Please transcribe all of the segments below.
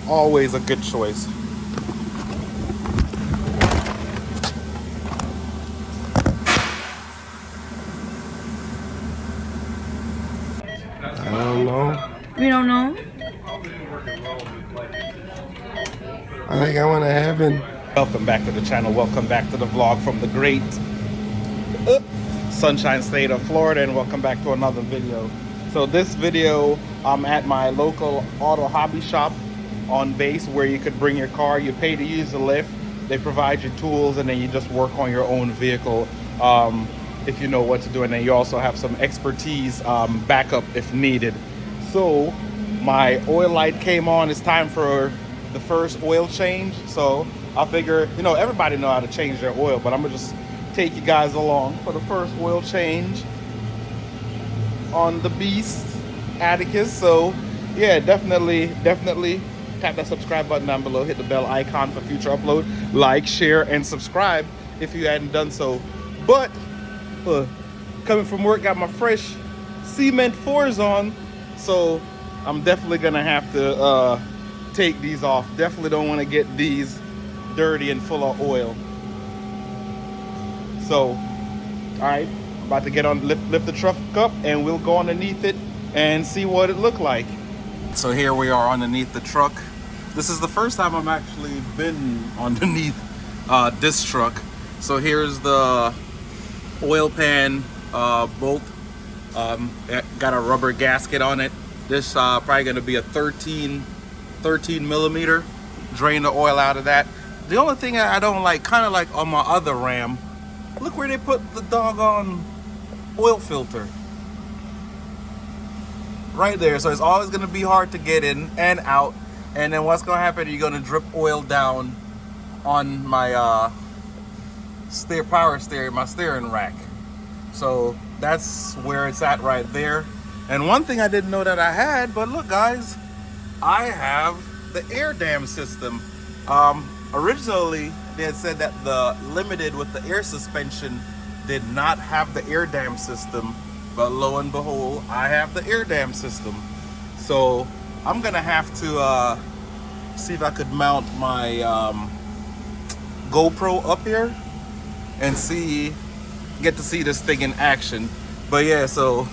Always a good choice. I don't know. We don't know. I think I went to heaven. Welcome back to the channel. Welcome back to the vlog from the great Sunshine State of Florida, and welcome back to another video. So this video, I'm at my local auto hobby shop on base where you could bring your car. You pay to use the lift. They provide you tools, and then you just work on your own vehicle if you know what to do. And then you also have some expertise backup if needed. So my oil light came on. It's time for the first oil change. So I figure, you know, everybody know how to change their oil, but I'm gonna just take you guys along for the first oil change on the beast Atticus. So yeah, definitely tap that subscribe button down below, hit the bell icon for future upload, like, share, and subscribe if you hadn't done so. But coming from work, got my fresh cement 4s on, so I'm definitely gonna have to take these off. Definitely don't want to get these dirty and full of oil. So all right, about to get on, lift the truck up, and we'll go underneath it and see what it looked like. So here we are underneath the truck. This is the first time I've actually been underneath this truck. So here's the oil pan bolt. Got a rubber gasket on it. This probably gonna be a 13 millimeter. Drain the oil out of that. The only thing I don't like, kind of like on my other Ram, look where they put the doggone oil filter. Right there. So it's always going to be hard to get in and out. And then what's going to happen, you're going to drip oil down on my power steering, my steering rack. So that's where it's at right there. And one thing I didn't know that I had, but look guys, I have the air dam system. Originally they had said that the Limited with the air suspension did not have the air dam system, but lo and behold, I have the air dam system. So I'm gonna have to see if I could mount my GoPro up here and get to see this thing in action. But yeah, so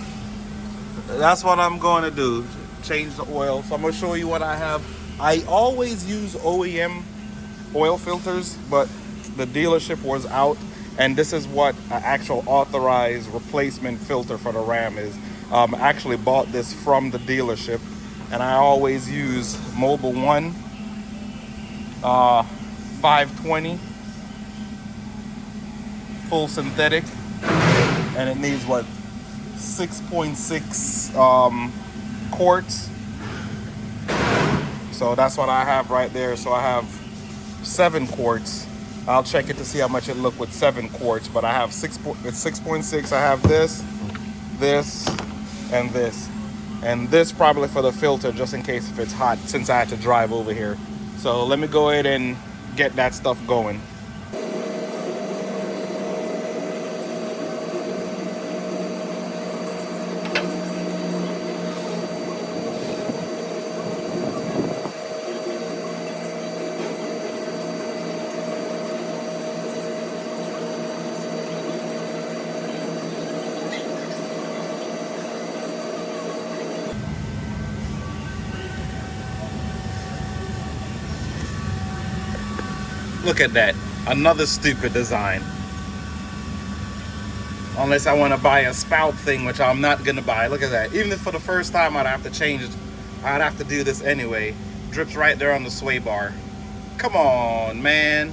that's what I'm going to do, change the oil. So I'm gonna show you what I have. I always use OEM oil filters, but the dealership was out, and this is what an actual authorized replacement filter for the Ram is. I actually bought this from the dealership, and I always use Mobile 1 520 full synthetic, and it needs what, 6.6 quarts. So that's what I have right there. So I have 7 quarts. I'll check it to see how much it looked with 7 quarts, but I have 6.6. I have this, and this. And this probably for the filter, just in case if it's hot, since I had to drive over here. So let me go ahead and get that stuff going. Look at that, another stupid design. Unless I want to buy a spout thing, which I'm not gonna buy. Look at that. Even if for the first time I'd have to change it, I'd have to do this anyway. Drips right there on the sway bar. Come on, man.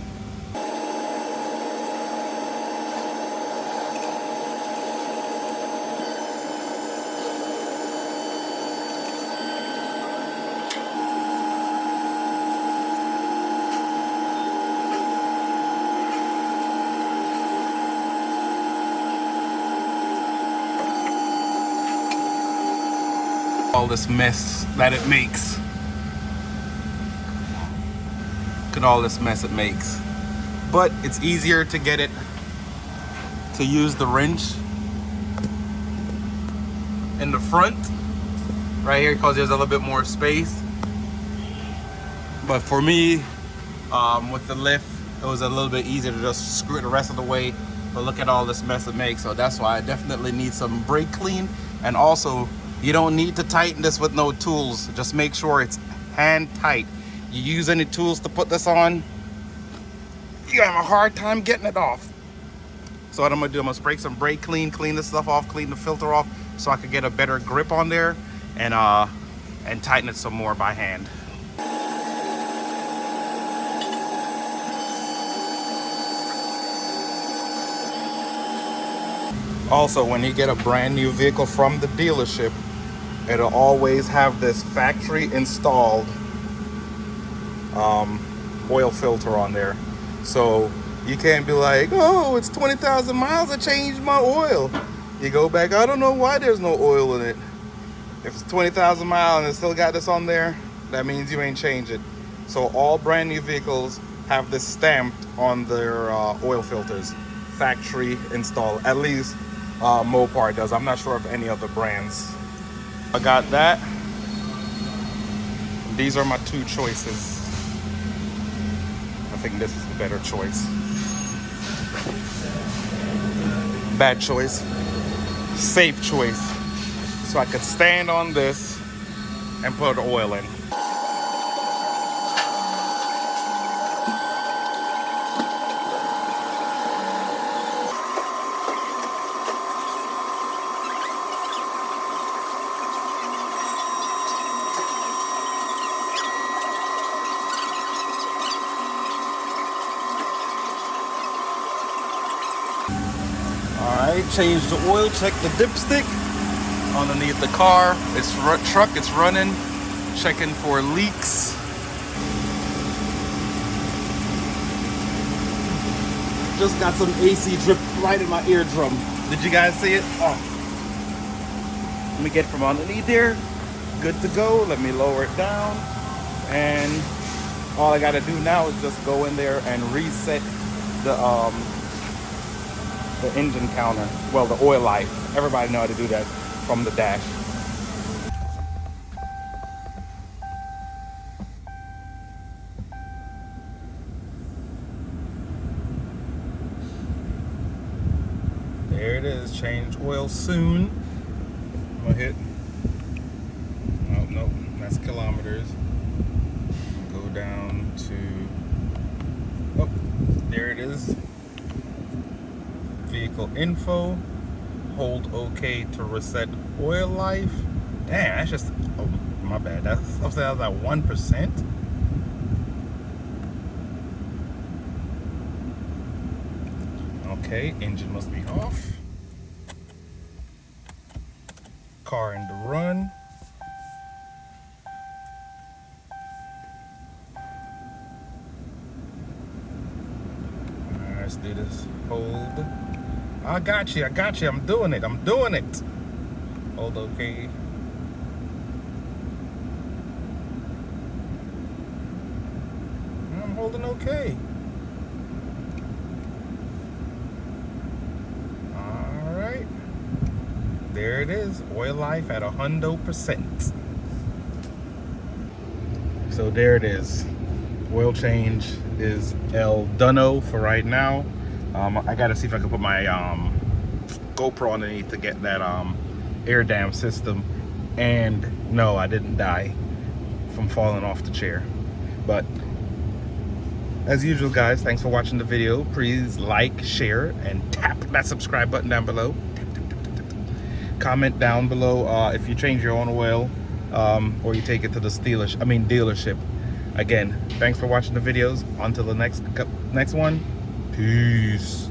All this mess that it makes. Look at all this mess it makes. But it's easier to get it to use the wrench in the front right here, because there's a little bit more space. But for me, with the lift, it was a little bit easier to just screw it the rest of the way. But look at all this mess it makes. So that's why I definitely need some brake clean. And also, you don't need to tighten this with no tools. Just make sure it's hand tight. You use any tools to put this on, you have a hard time getting it off. So what I'm gonna do, I'm gonna spray some brake clean, clean this stuff off, clean the filter off, so I could get a better grip on there, and tighten it some more by hand. Also, when you get a brand new vehicle from the dealership, it'll always have this factory installed oil filter on there. So you can't be like, oh, it's 20,000 miles, I changed my oil. You go back, I don't know why there's no oil in it. If it's 20,000 miles and it still got this on there, that means you ain't changed it. So all brand new vehicles have this stamped on their oil filters. Factory installed, at least Mopar does. I'm not sure of any other brands. I got that. These are my two choices. I think this is the better choice. Bad choice. Safe choice. So I could stand on this and put oil in. Alright, change the oil, check the dipstick underneath the car. It's truck, it's running. Checking for leaks. Just got some AC drip right in my eardrum. Did you guys see it? Oh. Let me get from underneath there. Good to go. Let me lower it down. And all I gotta do now is just go in there and reset the engine counter, well, the oil life. Everybody know how to do that from the dash. There it is, change oil soon. I'm gonna hit, oh no, that's kilometers. Go down to, oh, there it is. Vehicle info, hold OK to reset oil life. Damn, that's just, oh my bad, that's upstairs at 1%. Okay, engine must be off. Car in the run. Alright, let's do this. Hold. I got you, I'm doing it, Hold OK. I'm holding OK. Alright. There it is, oil life at 100%. So there it is. Oil change is El Duno for right now. I gotta see if I can put my GoPro underneath to get that air dam system. And no, I didn't die from falling off the chair. But as usual, guys, thanks for watching the video. Please like, share, and tap that subscribe button down below. Comment down below if you change your own oil or you take it to the dealership. Again, thanks for watching the videos. Until the next one. Peace.